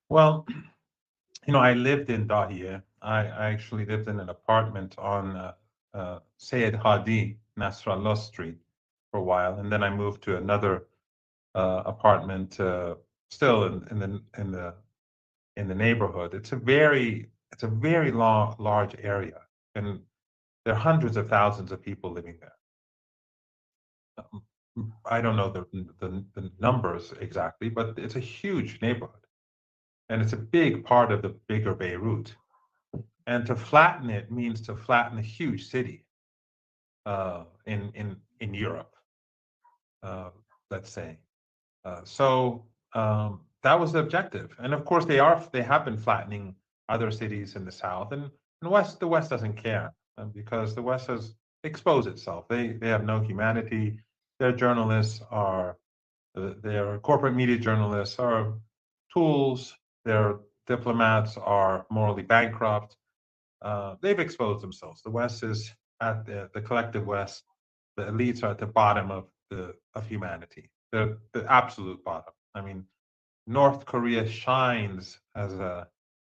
Well, I lived in Dahia. I actually lived in an apartment on Sayed Hadi, Nasrallah Street for a while, and then I moved to another apartment, still in the neighborhood. It's a very long, large area, and there are hundreds of thousands of people living there. I don't know the numbers exactly, but it's a huge neighborhood, and it's a big part of the bigger Beirut. And to flatten it means to flatten a huge city in Europe, uh, let's say. So that was the objective, and of course they have been flattening other cities in the south, and the West doesn't care because the West has exposed itself. They have no humanity. Their journalists are their corporate media journalists are tools. Their diplomats are morally bankrupt. They've exposed themselves. The West is at the collective West. The elites are at the bottom of humanity, the absolute bottom. I mean, North Korea shines as a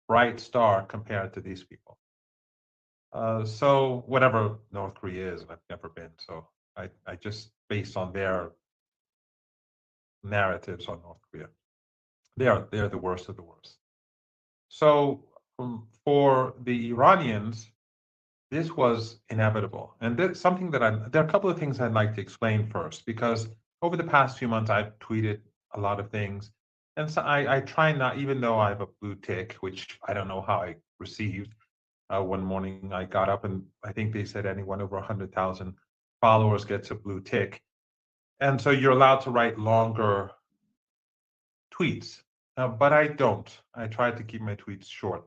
bright star compared to these people. So whatever North Korea is, I've never been. So I just based on their narratives on North Korea, they're the worst of the worst. So for the Iranians, this was inevitable. And that's something that there are a couple of things I'd like to explain first, because over the past few months, I've tweeted a lot of things. And so I try not, even though I have a blue tick, which I don't know how I received. One morning I got up and I think they said anyone over 100,000 followers gets a blue tick. And so you're allowed to write longer tweets, but I don't. I try to keep my tweets short,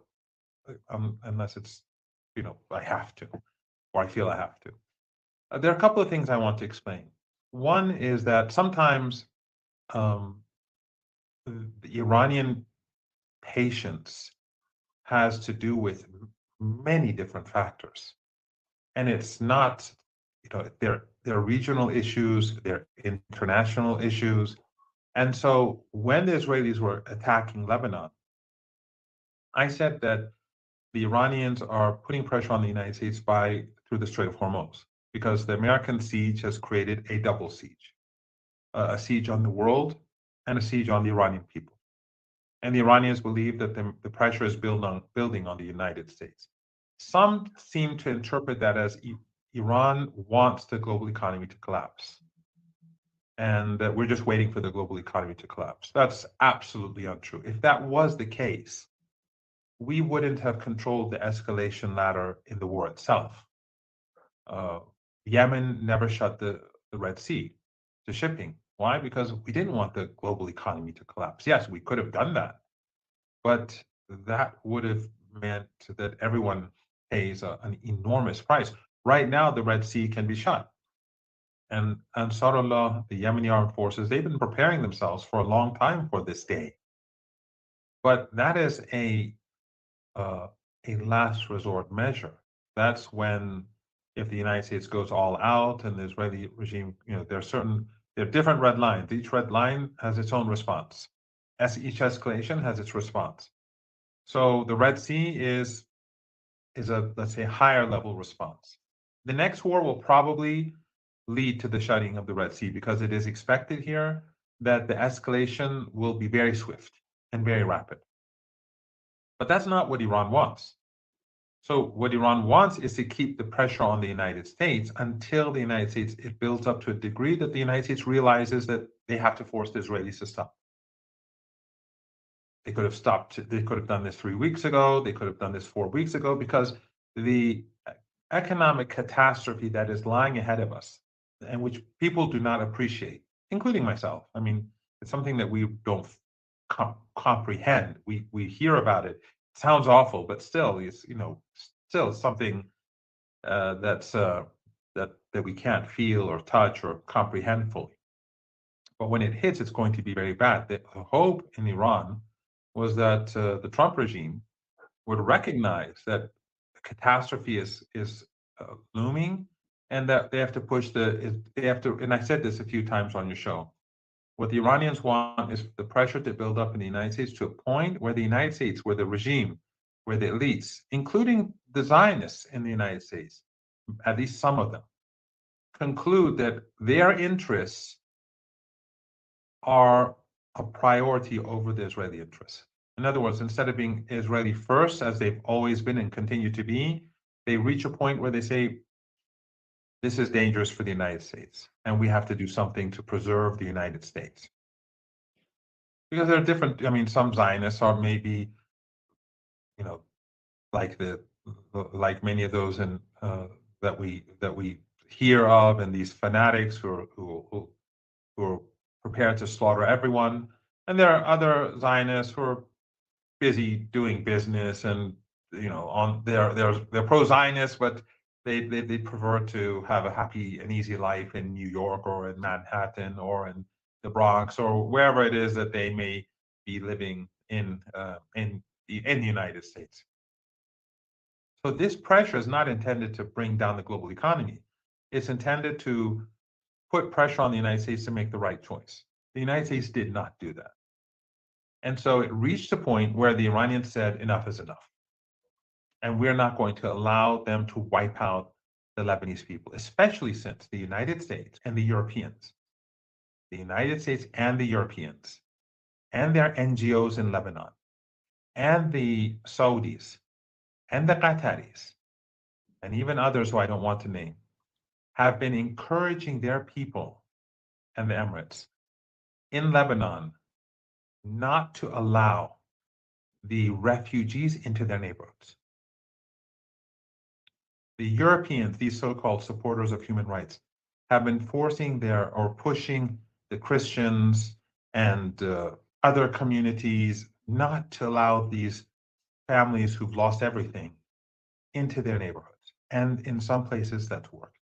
unless it's, I have to, or I feel I have to. There are a couple of things I want to explain. One is that sometimes um, the Iranian patience has to do with many different factors, and it's not, there are regional issues, there are international issues, and so when the Israelis were attacking Lebanon, I said that the Iranians are putting pressure on the United States through the Strait of Hormuz, because the American siege has created a double siege, a siege on the world and a siege on the Iranian people. And the Iranians believe that the pressure is building on the United States. Some seem to interpret that as Iran wants the global economy to collapse, and that we're just waiting for the global economy to collapse. That's absolutely untrue. If that was the case, we wouldn't have controlled the escalation ladder in the war itself. Uh, Yemen never shut the Red Sea to shipping. Why? Because we didn't want the global economy to collapse. Yes, we could have done that, but that would have meant that everyone pays an enormous price. Right now, the Red Sea can be shut. And Ansarullah, the Yemeni armed forces, they've been preparing themselves for a long time for this day. But that is uh, a last resort measure. That's when, if the United States goes all out and the Israeli regime, there are different red lines. Each red line has its own response. As each escalation has its response. So the Red Sea is a, let's say, higher level response. The next war will probably lead to the shutting of the Red Sea, because it is expected here that the escalation will be very swift and very rapid. But that's not what Iran wants. So what Iran wants is to keep the pressure on the United States until the United States, it builds up to a degree that the United States realizes that they have to force the Israelis to stop. They could have stopped. They could have done this 3 weeks ago. They could have done this 4 weeks ago, because the economic catastrophe that is lying ahead of us, and which people do not appreciate, including myself. I mean, it's something that we don't comprehend. We hear about it. It sounds awful, but still, it's still something that we can't feel or touch or comprehend fully. But when it hits, it's going to be very bad. The hope in Iran was that the Trump regime would recognize that the catastrophe is looming, and that they have to push they have to. And I said this a few times on your show. What the Iranians want is the pressure to build up in the United States to a point where the United States, where the regime, where the elites, including the Zionists in the United States, at least some of them, conclude that their interests are a priority over the Israeli interests. In other words, instead of being Israeli first, as they've always been and continue to be, they reach a point where they say, this is dangerous for the United States, and we have to do something to preserve the United States. Because there are different, I mean, some Zionists are maybe, you know, like like many of those in that we hear of, and these fanatics who are prepared to slaughter everyone. And there are other Zionists who are busy doing business, and they're pro-Zionist, but they prefer to have a happy and easy life in New York or in Manhattan or in the Bronx or wherever it is that they may be living in the United States. So this pressure is not intended to bring down the global economy. It's intended to put pressure on the United States to make the right choice. The United States did not do that. And so it reached a point where the Iranians said, enough is enough. And we're not going to allow them to wipe out the Lebanese people, especially since the United States and the Europeans, the United States and the Europeans, and their NGOs in Lebanon, and the Saudis, and the Qataris, and even others who I don't want to name, have been encouraging their people and the Emirates in Lebanon not to allow the refugees into their neighborhoods. The Europeans, these so-called supporters of human rights, have been forcing or pushing the Christians and other communities not to allow these families who've lost everything into their neighborhoods. And in some places that's worked.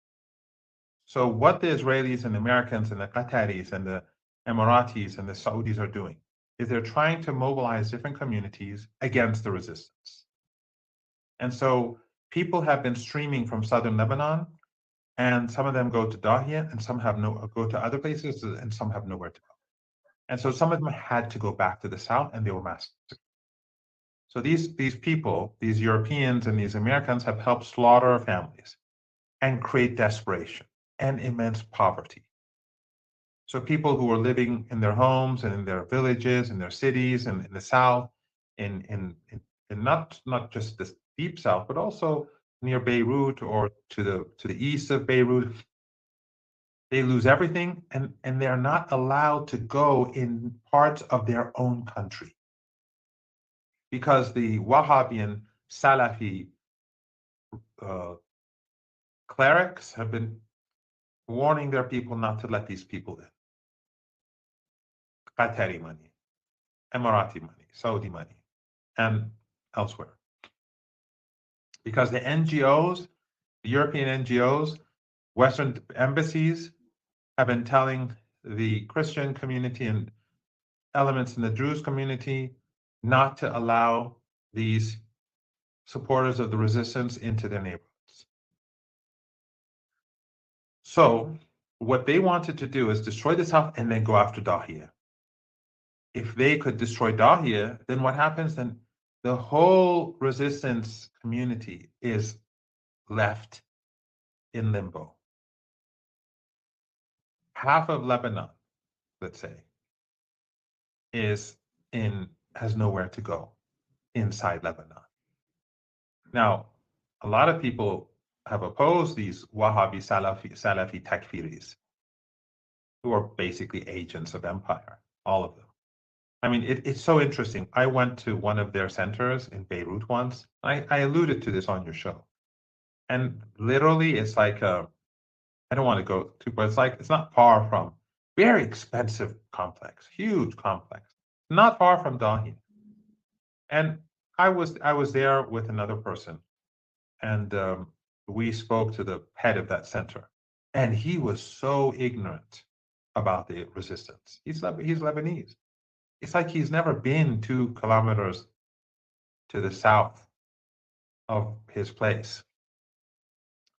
So what the Israelis and the Americans and the Qataris and the Emiratis and the Saudis are doing is they're trying to mobilize different communities against the resistance. And so people have been streaming from southern Lebanon, and some of them go to Dahia, and some go to other places, and some have nowhere to go. And so some of them had to go back to the south, and they were massacred. So these people, these Europeans and these Americans, have helped slaughter families and create desperation and immense poverty. So people who are living in their homes and in their villages, in their cities, and in the south, in not just the deep south, but also near Beirut or to the east of Beirut, they lose everything, and they're not allowed to go in parts of their own country because the Wahhabian Salafi clerics have been warning their people not to let these people in. Qatari money, Emirati money, Saudi money, and elsewhere. Because the NGOs, the European NGOs, Western embassies have been telling the Christian community and elements in the Jewish community not to allow these supporters of the resistance into their neighborhoods. So what they wanted to do is destroy the south and then go after Dahia. If they could destroy Dahia, then what happens? Then the whole resistance community is left in limbo. Half of Lebanon, let's say, has nowhere to go inside Lebanon. Now, a lot of people have opposed these Wahhabi Salafi takfiris, who are basically agents of empire, all of them. I mean, it's so interesting. I went to one of their centers in Beirut once. I alluded to this on your show. And literally, it's like I don't want to go too, but it's not far from very expensive complex, huge complex, not far from Dahi. And I was there with another person, and we spoke to the head of that center, and he was so ignorant about the resistance. He's Lebanese. It's like he's never been 2 kilometers to the south of his place.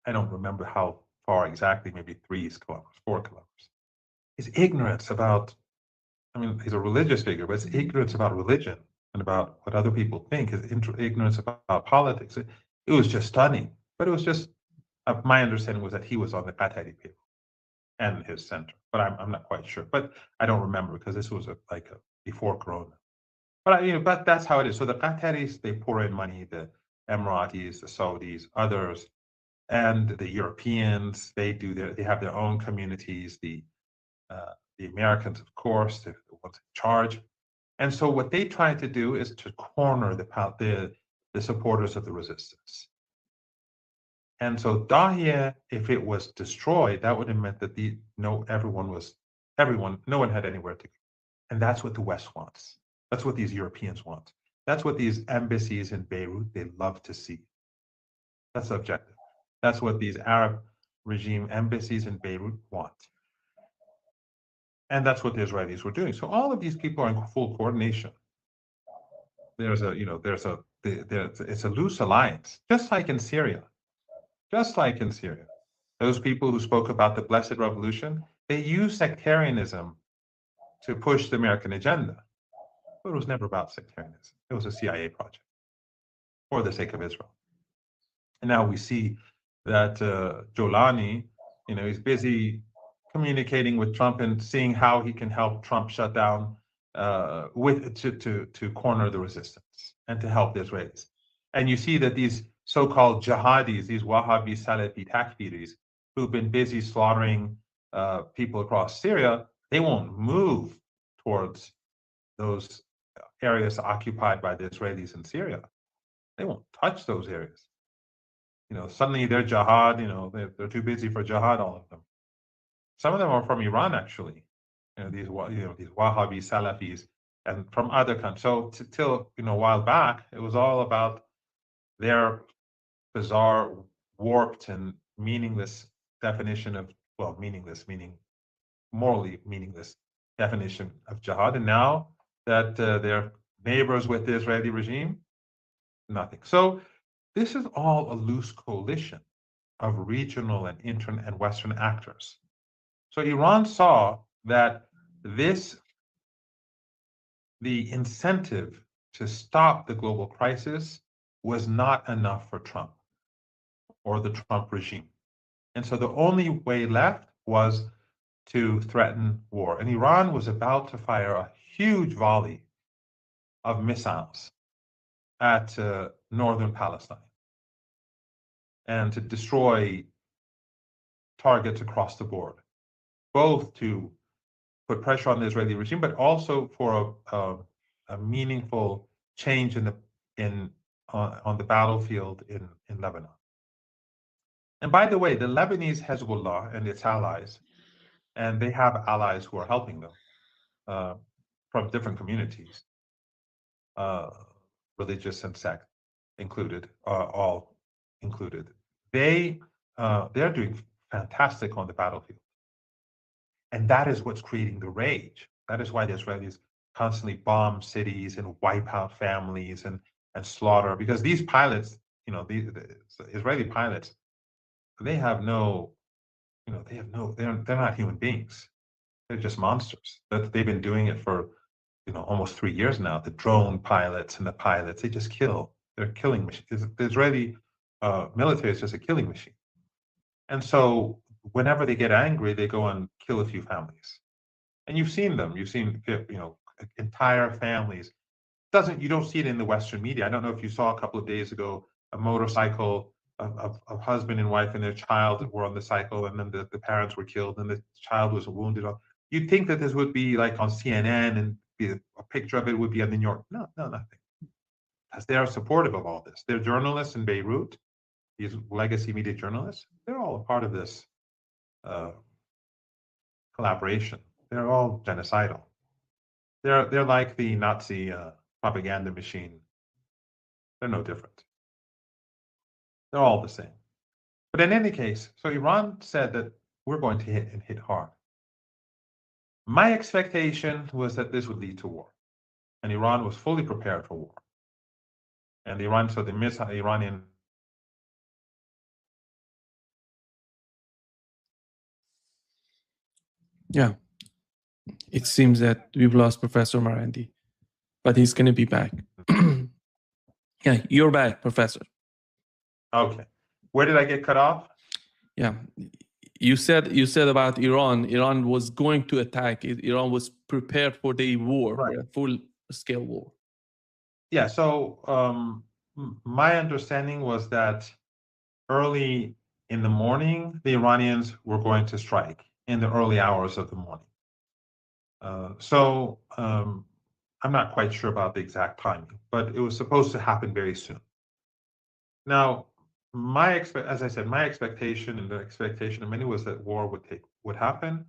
I don't remember how far exactly, maybe 3 kilometers, 4 kilometers. His ignorance about I mean, he's a religious figure, but it's ignorance about religion and about what other people think, his ignorance about politics. It was just stunning. But it was just, my understanding was that he was on the Qatari people and his center, but I'm not quite sure. But I don't remember because this was before Corona. But but that's how it is. So the Qataris, they pour in money, the Emiratis, the Saudis, others, and the Europeans, they have their own communities. The Americans, of course, they're the ones in charge. And so what they try to do is to corner the supporters of the resistance. And so Dahia, if it was destroyed, that would have meant that no one had anywhere to go. And that's what the West wants. That's what these Europeans want. That's what these embassies in Beirut, they love to see. That's the objective. That's what these Arab regime embassies in Beirut want. And that's what the Israelis were doing. So all of these people are in full coordination. It's a loose alliance, just like in Syria. Just like in Syria. Those people who spoke about the Blessed Revolution, they used sectarianism to push the American agenda. But it was never about sectarianism. It was a CIA project for the sake of Israel. And now we see that Jolani, he's busy communicating with Trump and seeing how he can help Trump shut down to corner the resistance and to help the Israelis. And you see that these so-called jihadis, these Wahhabi Salafi Takfiris, who've been busy slaughtering people across Syria, they won't move towards those areas occupied by the Israelis in Syria. They won't touch those areas. Suddenly they're jihad, they're too busy for jihad, all of them. Some of them are from Iran, actually. These Wahhabi Salafis and from other countries. So till a while back, it was all about their bizarre, warped, and meaningless definition of, meaningless, meaning morally meaningless definition of jihad. And now that they're neighbors with the Israeli regime, nothing. So this is all a loose coalition of regional and Western actors. So Iran saw that the incentive to stop the global crisis was not enough for Trump or the Trump regime. And so the only way left was to threaten war. And Iran was about to fire a huge volley of missiles at northern Palestine and to destroy targets across the board, both to put pressure on the Israeli regime, but also for a meaningful change on the battlefield in Lebanon. And by the way, the Lebanese Hezbollah and its allies, and they have allies who are helping them from different communities, religious and sect included, all included. They're doing fantastic on the battlefield. And that is what's creating the rage. That is why the Israelis constantly bomb cities and wipe out families and slaughter. Because these pilots, the Israeli pilots, they're not human beings. They're just monsters. They've been doing it for, almost 3 years now. The drone pilots and the pilots, they just kill. They're killing machines. The Israeli military is just a killing machine. And so whenever they get angry, they go and kill a few families. And you've seen them. You've seen, entire families. You don't see it in the Western media. I don't know if you saw a couple of days ago a motorcycle of husband and wife and their child were on the cycle, and then the parents were killed and the child was wounded. You'd think that this would be like on CNN and a picture of it would be in New York. No, nothing. Because they are supportive of all this. They're journalists in Beirut, these legacy media journalists. They're all a part of this collaboration. They're all genocidal. They're like the Nazi propaganda machine. They're no different. They're all the same. But in any case, so Iran said that we're going to hit hard. My expectation was that this would lead to war, and Iran was fully prepared for war. And the Iranian. Yeah. It seems that we've lost Professor Marandi, but he's going to be back. Yeah, you're back, Professor. Okay. Where did I get cut off? Yeah, you said about Iran. Iran was going to attack. Iran was prepared for the war, Right. for a full-scale war. Yeah. So my understanding was that early in the morning, the Iranians were going to strike in the early hours of the morning. I'm not quite sure about the exact timing, but it was supposed to happen very soon. Now, as I said, my expectation and the expectation of many was that war would happen,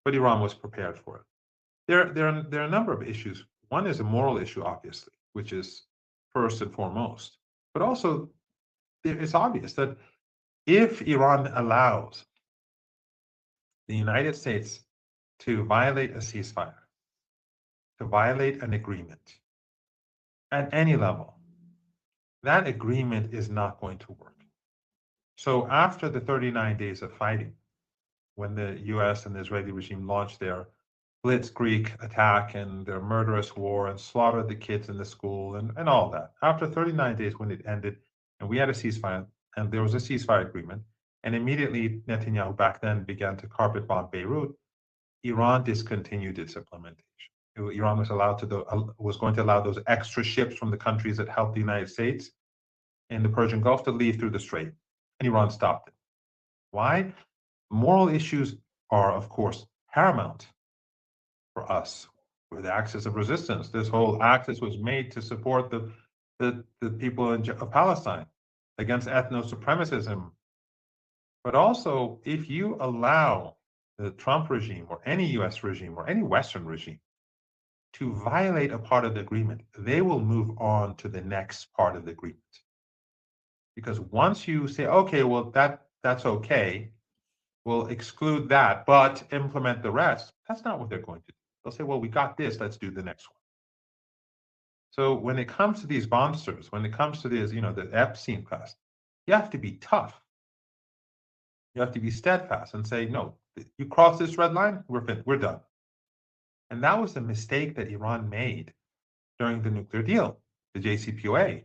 but Iran was prepared for it. There are a number of issues. One is a moral issue, obviously, which is first and foremost. But also, it's obvious that if Iran allows the United States to violate a ceasefire, to violate an agreement at any level, that agreement is not going to work. So after the 39 days of fighting, when the US and the Israeli regime launched their blitzkrieg attack and their murderous war and slaughtered the kids in the school and all that, after 39 days when it ended and we had a ceasefire and there was a ceasefire agreement, and immediately Netanyahu back then began to carpet bomb Beirut, Iran discontinued its implementation. Iran was going to allow those extra ships from the countries that helped the United States in the Persian Gulf to leave through the Strait, and Iran stopped it. Why? Moral issues are, of course, paramount for us. We're the axis of resistance. This whole axis was made to support the people of Palestine against ethno-supremacism. But also, if you allow the Trump regime or any US regime or any Western regime to violate a part of the agreement, they will move on to the next part of the agreement. Because once you say, okay, well, that's okay, we'll exclude that, but implement the rest, that's not what they're going to do. They'll say, well, we got this, let's do the next one. So when it comes to these monsters, when it comes to this, the Epstein class, you have to be tough. You have to be steadfast and say, no, you cross this red line, we're done. And that was the mistake that Iran made during the nuclear deal, the JCPOA.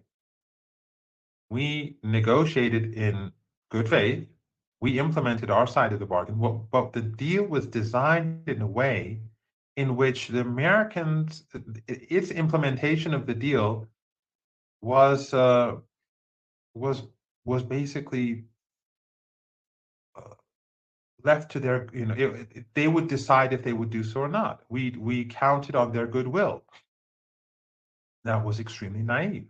We negotiated in good faith. We implemented our side of the bargain, but the deal was designed in a way in which the Americans, its implementation of the deal was basically left to their, they would decide if they would do so or not. We counted on their goodwill. That was extremely naive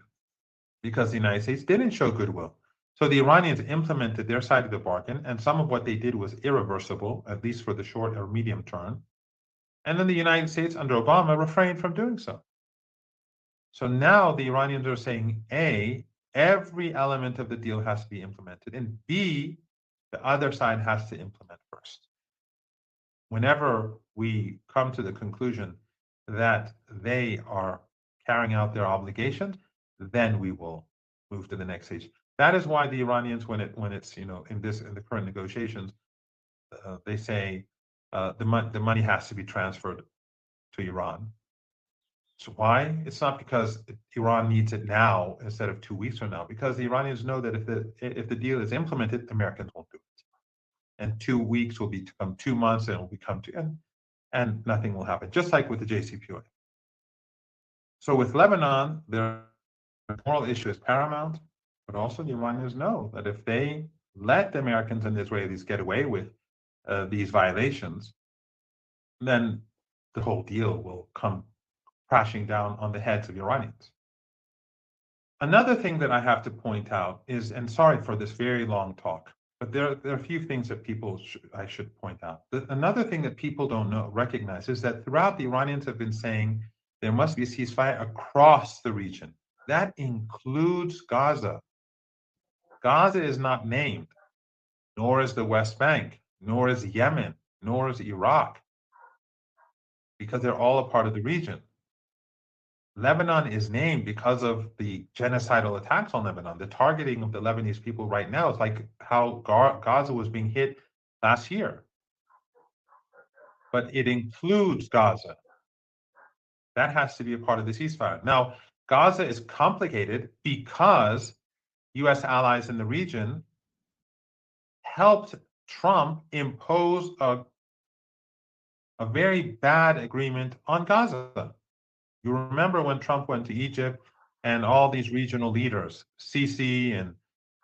because the United States didn't show goodwill. So the Iranians implemented their side of the bargain, and some of what they did was irreversible, at least for the short or medium term. And then the United States under Obama refrained from doing so. So now the Iranians are saying, A, every element of the deal has to be implemented, and B, the other side has to implement first. Whenever we come to the conclusion that they are carrying out their obligations, then we will move to the next stage. That is why the Iranians, when it's in the current negotiations, they say the money has to be transferred to Iran. So why? It's not because Iran needs it now instead of 2 weeks from now, because the Iranians know that if the deal is implemented, Americans won't do it, and 2 weeks will become 2 months, and it will become and nothing will happen. Just like with the JCPOA. So with Lebanon, their moral issue is paramount, but also the Iranians know that if they let the Americans and the Israelis get away with these violations, then the whole deal will come crashing down on the heads of Iranians. Another thing that I have to point out is, and sorry for this very long talk, but there are a few things that I should point out. Another thing that people don't recognize is that throughout the Iranians have been saying there must be a ceasefire across the region. That includes Gaza. Gaza is not named, nor is the West Bank, nor is Yemen, nor is Iraq, because they're all a part of the region. Lebanon is named because of the genocidal attacks on Lebanon. The targeting of the Lebanese people right now is like how Gaza was being hit last year. but it includes Gaza. That has to be a part of the ceasefire. Now, Gaza is complicated because U.S. allies in the region helped Trump impose a very bad agreement on Gaza. You remember when Trump went to Egypt and all these regional leaders, Sisi and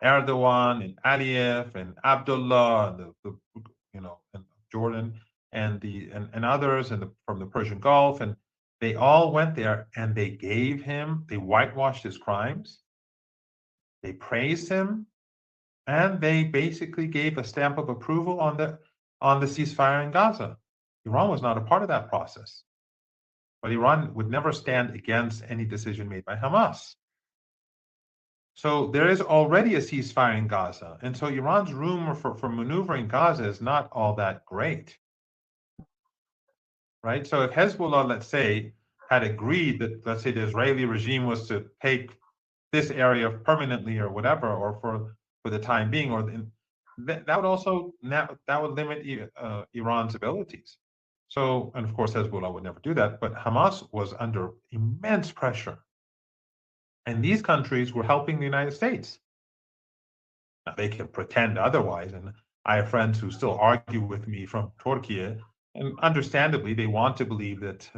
Erdogan and Aliyev and Abdullah, and Jordan and others from the Persian Gulf, and they all went there and they whitewashed his crimes, they praised him, and they basically gave a stamp of approval on the ceasefire in Gaza. Iran was not a part of that process. But Iran would never stand against any decision made by Hamas. So there is already a ceasefire in Gaza. And so Iran's room for maneuvering Gaza is not all that great. Right? So if Hezbollah, let's say, had agreed that, let's say, the Israeli regime was to take this area permanently or whatever, or for the time being, that would limit Iran's abilities. So, and of course, Hezbollah would never do that, but Hamas was under immense pressure. And these countries were helping the United States. Now, they can pretend otherwise, and I have friends who still argue with me from Turkey, and understandably, they want to believe that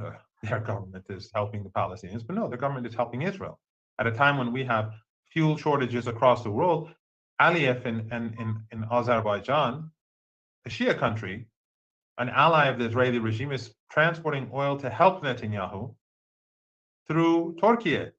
their government is helping the Palestinians, but no, their government is helping Israel. At a time when we have fuel shortages across the world, Aliyev in Azerbaijan, a Shia country, an ally of the Israeli regime, is transporting oil to help Netanyahu through Turkey.